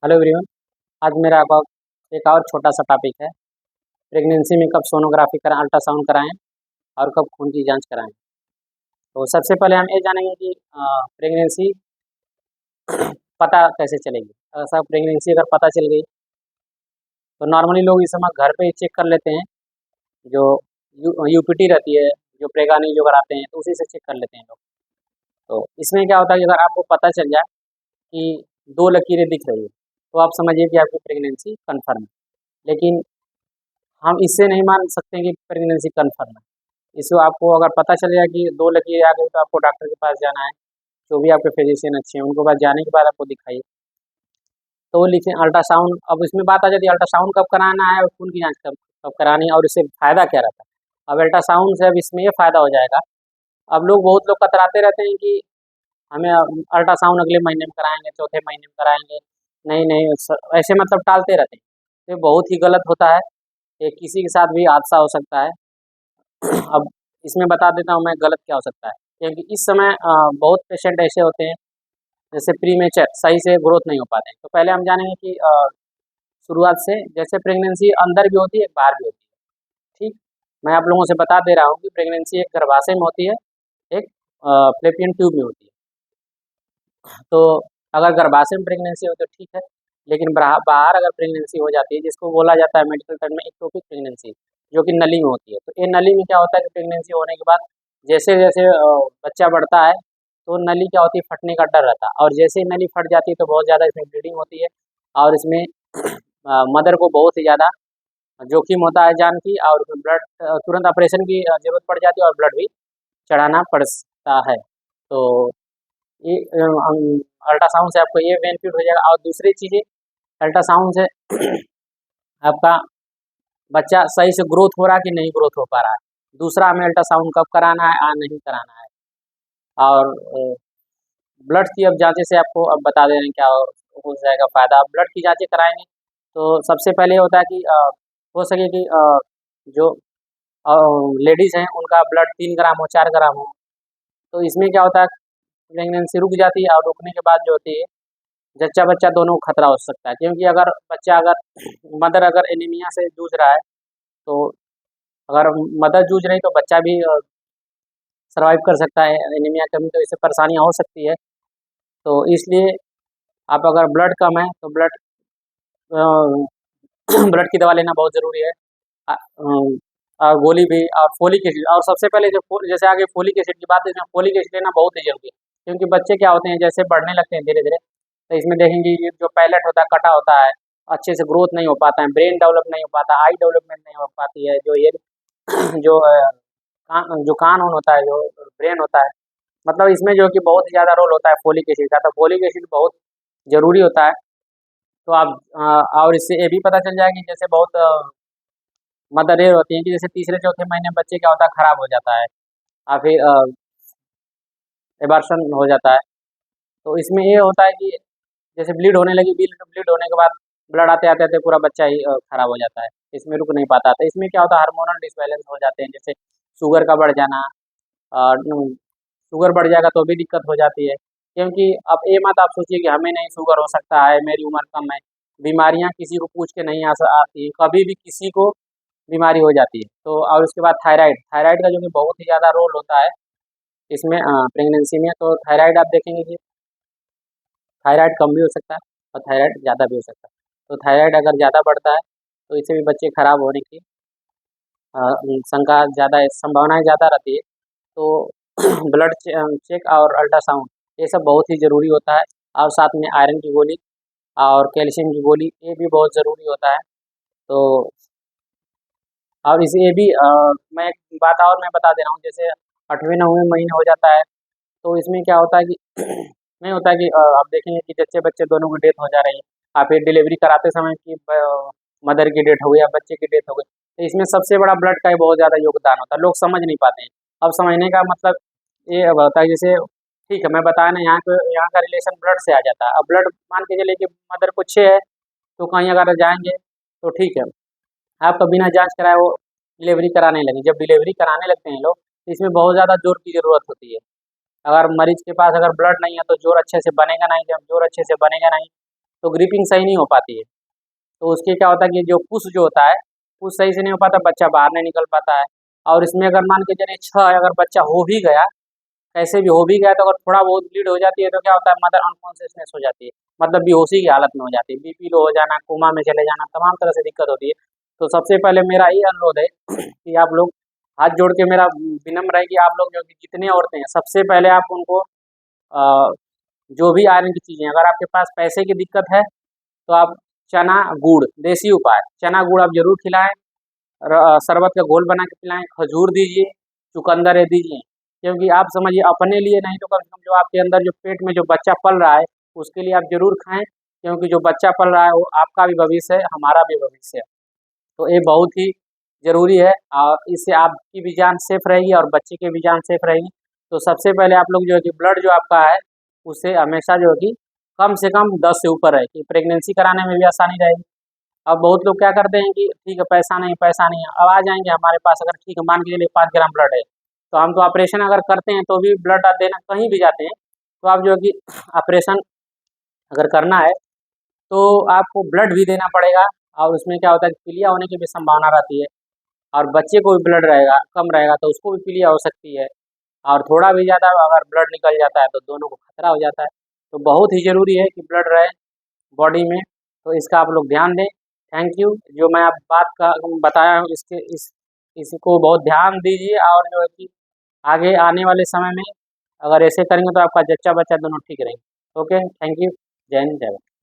Hello everyone. आज मेरा एक और छोटा सा टॉपिक है। प्रेगनेंसी में कब सोनोग्राफी कराएं, अल्ट्रासाउंड कराएं और कब खून की जांच कराएं। तो सबसे पहले हम ये जानेंगे कि प्रेगनेंसी पता कैसे चलेगी। ऐसा प्रेगनेंसी अगर पता चल गई तो नॉर्मली लोग इस समय घर पे ही चेक कर लेते हैं। जो यूपीटी रहती है, जो प्रेगानी जो कराते हैं, तो उसी से चेक कर लेते हैं लोग। तो इसमें क्या होता है कि अगर आपको पता चल जाए कि दो लकीरें दिख रही है तो आप समझिए कि आपकी प्रेगनेंसी कन्फर्म है। लेकिन हम इससे नहीं मान सकते कि प्रेगनेंसी कन्फर्म है। इसको आपको अगर पता चल जाए कि दो लकीरें आ गई तो आपको डॉक्टर के पास जाना है। जो भी आपके फिजिशियन अच्छे हैं उनके पास जाने के बाद आपको दिखाइए। तो वो लिखे अल्ट्रासाउंड। अब इसमें बात आ जाती है अल्ट्रासाउंड कब कराना है और खून की जांच कब कब करानी है और इससे फ़ायदा क्या रहता है। अब अल्ट्रासाउंड से अब इसमें ये फ़ायदा हो जाएगा। अब लोग बहुत लोग कतराते रहते हैं कि हमें अल्ट्रासाउंड अगले महीने में कराएंगे, चौथे महीने में कराएंगे, नहीं नहीं ऐसे मतलब टालते रहते हैं। ये बहुत ही गलत होता है। ये किसी के साथ भी हादसा हो सकता है। अब इसमें बता देता हूँ मैं गलत क्या हो सकता है। क्योंकि इस समय बहुत पेशेंट ऐसे होते हैं जैसे प्रीमेचर सही से ग्रोथ नहीं हो पाते हैं। तो पहले हम जानेंगे कि शुरुआत से जैसे प्रेगनेंसी अंदर भी होती है, बाहर भी होती है। ठीक, मैं आप लोगों से बता दे रहा हूँ कि प्रेगनेंसी एक गर्भाशय में होती है, एक फ्लैपियन ट्यूब में होती है। तो अगर गर्भाशय में प्रेगनेंसी हो तो ठीक है, लेकिन बाहर अगर प्रेगनेंसी हो जाती है जिसको बोला जाता है मेडिकल टर्म में एक्टोपिक प्रेगनेंसी, जो कि नली में होती है। तो ये नली में क्या होता है कि प्रेगनेंसी होने के बाद जैसे जैसे बच्चा बढ़ता है तो नली क्या होती है, फटने का डर रहता है। और जैसे ही नली फट जाती है तो बहुत ज़्यादा इसमें ब्लीडिंग होती है और इसमें मदर को बहुत ही ज़्यादा जोखिम होता है जान की, और ब्लड तुरंत ऑपरेशन की जरूरत पड़ जाती है और ब्लड भी चढ़ाना पड़ता है। तो ये अल्ट्रासाउंड से आपको ये बेनिफिट हो जाएगा। और दूसरी चीज़ें, अल्ट्रासाउंड से आपका बच्चा सही से ग्रोथ हो रहा है कि नहीं ग्रोथ हो पा रहा है। दूसरा, हमें अल्ट्रासाउंड कब कराना है और नहीं कराना है। और ब्लड की अब जांचे से आपको अब बता दे रहे हैं क्या हो जाएगा फ़ायदा। आप ब्लड की जांचें कराएंगे तो सबसे पहले होता है कि हो सके कि जो लेडीज़ हैं उनका ब्लड 3 ग्राम हो, 4 ग्राम हो। तो इसमें क्या होता है, प्रेगनेंसी रुक जाती है और रुकने के बाद जो होती है जच्चा बच्चा दोनों को खतरा हो सकता है। क्योंकि अगर बच्चा अगर मदर अगर एनीमिया से जूझ रहा है तो अगर मदर जूझ रही तो बच्चा भी सर्वाइव कर सकता है एनीमिया कमी, तो इससे परेशानियाँ हो सकती है। तो इसलिए आप अगर ब्लड कम है तो ब्लड ब्लड की दवा लेना बहुत ज़रूरी है। और गोली भी और फोलिक एसिड। और सबसे पहले जो जैसे आगे फोलिक एसिड की बात है, इसमें फोलिक एसिड लेना बहुत ही जरूरी है। क्योंकि बच्चे क्या होते हैं जैसे बढ़ने लगते हैं धीरे धीरे, तो इसमें देखेंगे ये जो पैलेट होता है कटा होता है, अच्छे से ग्रोथ नहीं हो पाता है, ब्रेन डेवलप नहीं हो पाता, आई डेवलपमेंट नहीं हो पाती है। जो ये जो जो कान ऑन होता है, जो ब्रेन होता है, मतलब इसमें जो कि बहुत ही ज़्यादा रोल होता है फोलिक एसिड का। तो फोलिक एसिड बहुत ज़रूरी होता है। तो आप और इससे ये भी पता चल जाएगा कि जैसे बहुत मदर ये होती है कि जैसे तीसरे चौथे महीने में बच्चे क्या होता है खराब हो जाता है और फिर एबॉर्शन हो जाता है। तो इसमें ये होता है कि जैसे ब्लीड होने लगी, ब्लीड ब्लीड होने के बाद ब्लड आते आते आते पूरा बच्चा ही खराब हो जाता है, इसमें रुक नहीं पाता। तो इसमें क्या होता है हार्मोनल डिसबैलेंस हो जाते हैं, जैसे शुगर का बढ़ जाना। शुगर बढ़ जाएगा तो भी दिक्कत हो जाती है। क्योंकि अब ये मत आप सोचिए कि हमें नहीं शुगर हो सकता है, मेरी उम्र कम है। बीमारियां किसी को पूछ के नहीं आती, कभी भी किसी को बीमारी हो जाती है। तो और उसके बाद थायराइड, थायराइड का जो कि बहुत ही ज़्यादा रोल होता है इसमें प्रेगनेंसी में। तो थायराइड आप देखेंगे कि थायराइड कम भी हो सकता है और थायराइड ज़्यादा भी हो सकता है। तो थायराइड अगर ज़्यादा बढ़ता है तो इससे भी बच्चे खराब होने की शंका ज़्यादा है, संभावनाएं ज़्यादा रहती है। तो ब्लड चेक और अल्ट्रासाउंड ये सब बहुत ही ज़रूरी होता है। और साथ में आयरन की गोली और कैल्शियम की गोली ये भी बहुत ज़रूरी होता है। तो और इसे ये भी मैं एक बात और मैं बता दे रहा हूँ, जैसे 8वें 9वें महीने हो जाता है तो इसमें क्या होता है कि नहीं होता है कि आप देखेंगे कि जच्चे बच्चे दोनों की डेथ हो जा रही है। आप फिर डिलीवरी कराते समय की मदर की डेथ हो गई या बच्चे की डेथ हो गई, तो इसमें सबसे बड़ा ब्लड का ही बहुत ज़्यादा योगदान होता है। लोग समझ नहीं पाते हैं। अब समझने का मतलब ये होता है जैसे ठीक है मैं बताया ना, यहाँ का रिलेशन ब्लड से आ जाता है। अब ब्लड मान के चलिए कि मदर को 6 है तो कहीं अगर जाएंगे तो ठीक है, आपका बिना जांच कराए वो डिलीवरी कराने लगे। जब डिलीवरी कराने लगते हैं लोग तो इसमें बहुत ज़्यादा जोर की ज़रूरत होती है। अगर मरीज के पास अगर ब्लड नहीं है तो जोर अच्छे से बनेगा नहीं। जब जोर अच्छे से बनेगा नहीं तो ग्रिपिंग सही नहीं हो पाती है। तो उसके क्या होता है कि जो पुश जो होता है, पुश सही से नहीं हो पाता, बच्चा बाहर नहीं निकल पाता है। और इसमें अगर मान के चलिए 6 अगर बच्चा हो भी गया, कैसे भी हो भी गया, तो अगर थोड़ा बहुत ब्लीड हो जाती है तो क्या होता है, मदर अनकॉन्शियसनेस हो जाती है, मतलब बेहोशी की हालत में हो जाती है, बीपी लो हो जाना, कोमा में चले जाना, तमाम तरह से दिक्कत होती है। तो सबसे पहले मेरा ये अनुरोध है कि आप लोग हाथ जोड़ के मेरा विनम्र है कि आप लोग जो कि जितनी औरतें हैं, सबसे पहले आप उनको जो भी आयरन की चीज़ें, अगर आपके पास पैसे की दिक्कत है तो आप चना गुड़, देसी उपाय, चना गुड़ आप जरूर खिलाएं, शरबत का घोल बना के पिलाएं, खजूर दीजिए, चुकंदर दीजिए। क्योंकि आप समझिए अपने लिए नहीं तो कम से कम जो आपके अंदर जो पेट में जो बच्चा पल रहा है उसके लिए आप जरूर खाएं, क्योंकि जो बच्चा पल रहा है वो आपका भी भविष्य है, हमारा भी भविष्य है। तो ये बहुत ही ज़रूरी है और इससे आपकी भी जान सेफ रहेगी और बच्चे की भी जान सेफ रहेगी। तो सबसे पहले आप लोग जो है कि ब्लड जो आपका है उसे हमेशा जो है कि कम से कम 10 से ऊपर है, कि प्रेगनेंसी कराने में भी आसानी रहेगी। अब बहुत लोग क्या करते हैं कि ठीक है पैसा नहीं, पैसा नहीं है, अब आ जाएंगे हमारे पास, अगर ठीक है मान के चलिए 5 ग्राम ब्लड है तो हम तो ऑपरेशन अगर करते हैं तो भी ब्लड देना कहीं भी जाते हैं तो आप जो है कि ऑपरेशन अगर करना है तो आपको ब्लड भी देना पड़ेगा। और उसमें क्या होता है कि पीलिया होने की भी संभावना रहती है, और बच्चे को भी ब्लड रहेगा कम रहेगा तो उसको भी पीलिया हो सकती है, और थोड़ा भी ज़्यादा अगर ब्लड निकल जाता है तो दोनों को खतरा हो जाता है। तो बहुत ही ज़रूरी है कि ब्लड रहे बॉडी में, तो इसका आप लोग ध्यान दें। थैंक यू, जो मैं आप बात का बताया हूँ इसको बहुत ध्यान दीजिए, और जो है कि आगे आने वाले समय में अगर ऐसे करेंगे तो आपका जच्चा बच्चा दोनों ठीक रहेंगे। ओके, थैंक यू, जय हिंद, जय भारत।